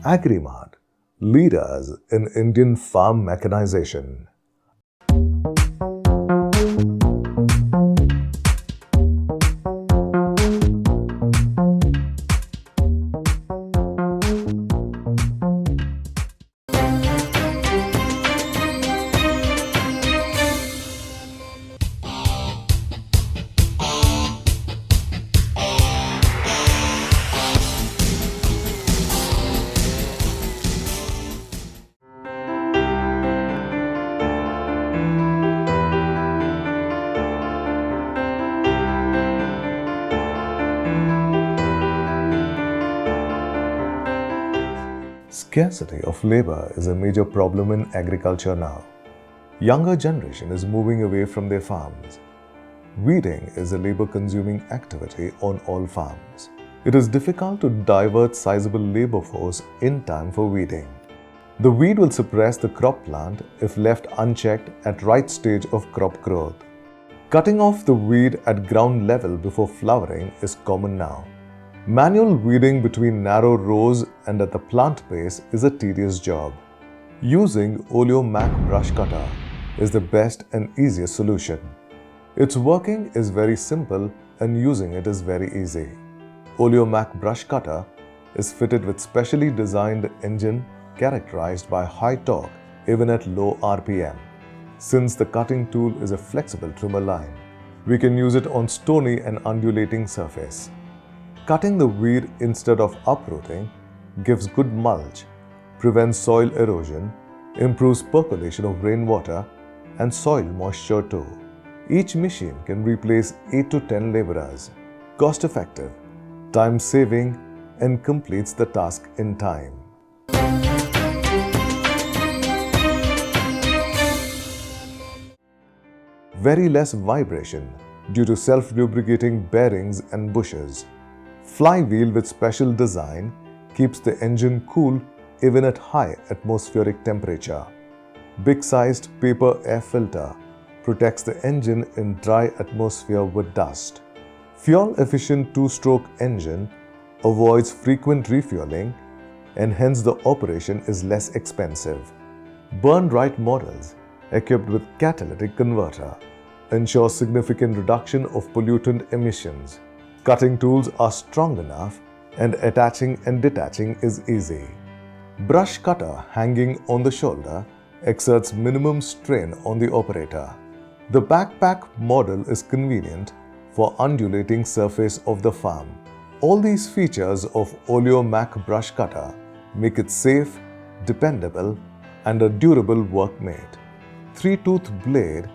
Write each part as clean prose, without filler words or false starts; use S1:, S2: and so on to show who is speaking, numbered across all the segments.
S1: Agrimart, leaders in Indian farm mechanization. Scarcity of labor is a major problem in agriculture now. Younger generation is moving away from their farms. Weeding is a labor-consuming activity on all farms. It is difficult to divert sizable labor force in time for weeding. The weed will suppress the crop plant if left unchecked at right stage of crop growth. Cutting off the weed at ground level before flowering is common now. Manual weeding between narrow rows and at the plant base is a tedious job. Using Oleomac brush cutter is the best and easiest solution. Its working is very simple and using it is very easy. Oleomac brush cutter is fitted with specially designed engine characterized by high torque even at low RPM. Since the cutting tool is a flexible trimmer line, we can use it on stony and undulating surface. Cutting the weed instead of uprooting gives good mulch, prevents soil erosion, improves percolation of rainwater and soil moisture too. Each machine can replace 8 to 10 laborers. Cost effective, time saving and completes the task in time. Very less vibration due to self-lubricating bearings and bushes. Flywheel with special design keeps the engine cool even at high atmospheric temperature. Big-sized paper air filter protects the engine in dry atmosphere with dust. Fuel-efficient two-stroke engine avoids frequent refueling and hence the operation is less expensive. Burn-right models equipped with catalytic converter ensure significant reduction of pollutant emissions. Cutting tools are strong enough and attaching and detaching is easy. Brush cutter hanging on the shoulder exerts minimum strain on the operator. The backpack model is convenient for undulating surface of the farm. All these features of Oleomac brush cutter make it safe, dependable and a durable workmate. Three-tooth blade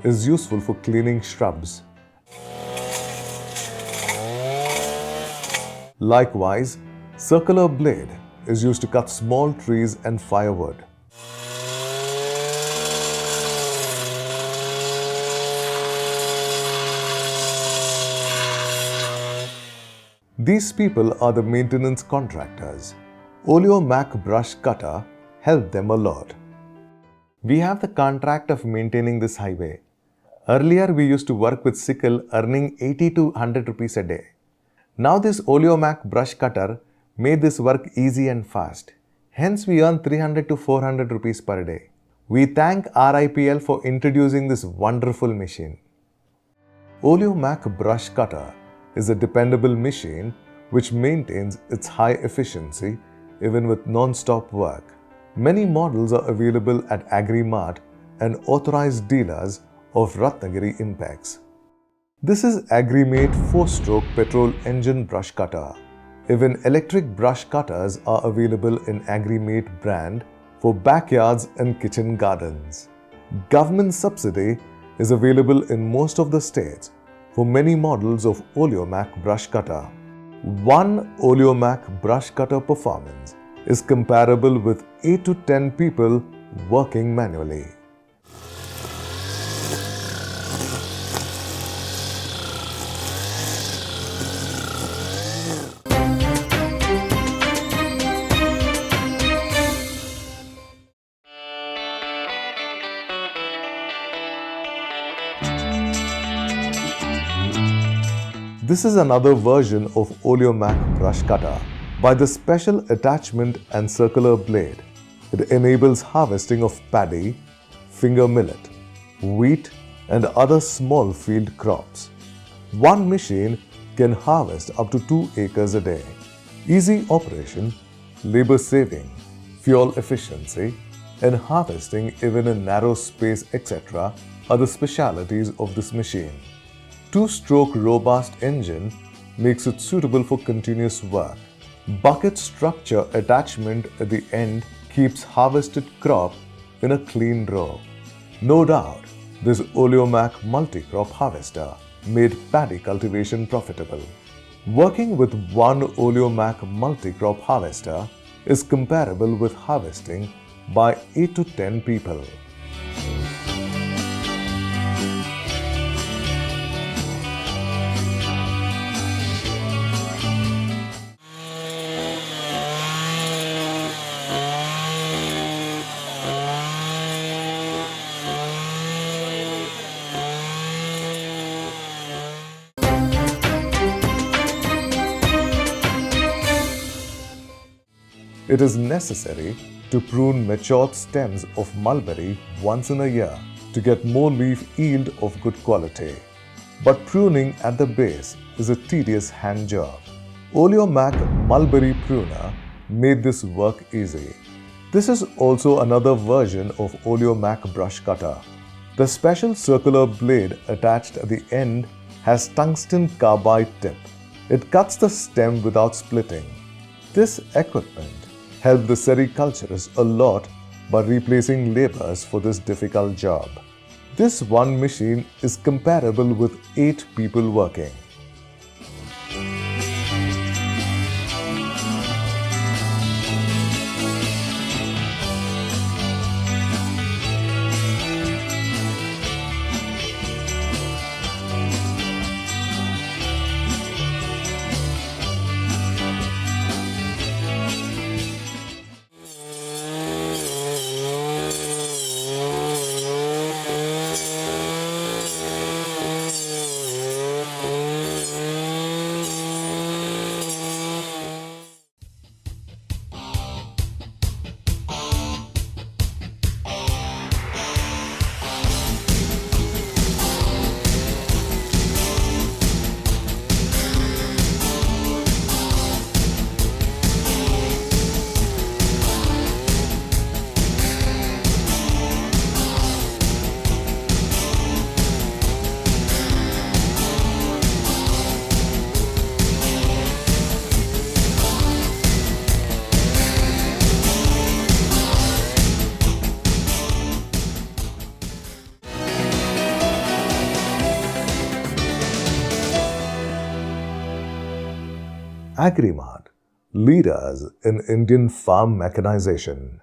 S1: is useful for cleaning shrubs. Likewise, circular blade is used to cut small trees and firewood. These people are the maintenance contractors. Oleomac brush cutter helped them a lot. We have the contract of maintaining this highway. Earlier, we used to work with sickle earning 80 to 100 rupees a day. Now this Oleomac brush cutter made this work easy and fast. Hence we earn 300 to 400 rupees per day. We thank RIPL for introducing this wonderful machine. Oleomac brush cutter is a dependable machine which maintains its high efficiency even with non-stop work. Many models are available at Agrimart and authorized dealers of Ratnagiri Impex. This is Agrimate 4-stroke petrol engine brush cutter. Even electric brush cutters are available in Agrimate brand for backyards and kitchen gardens. Government subsidy is available in most of the states for many models of Oleomac brush cutter. One Oleomac brush cutter performance is comparable with 8 to 10 people working manually. This is another version of Oleomac brush cutter. By the special attachment and circular blade, it enables harvesting of paddy, finger millet, wheat, and other small field crops. One machine can harvest up to 2 acres a day. Easy operation, labor saving, fuel efficiency, and harvesting even in narrow space, etc. are the specialities of this machine. Two-stroke robust engine makes it suitable for continuous work. Bucket structure attachment at the end keeps harvested crop in a clean row. No doubt, this Oleomac multi-crop harvester made paddy cultivation profitable. Working with one Oleomac multi-crop harvester is comparable with harvesting by 8 to 10 people. It is necessary to prune matured stems of mulberry once in a year to get more leaf yield of good quality. But pruning at the base is a tedious hand job. Oleomac mulberry pruner made this work easy. This is also another version of Oleomac brush cutter. The special circular blade attached at the end has tungsten carbide tip. It cuts the stem without splitting. This equipment helped the sericulturists a lot by replacing laborers for this difficult job. This one machine is comparable with 8 people working. Agrimart, leaders in Indian farm mechanization.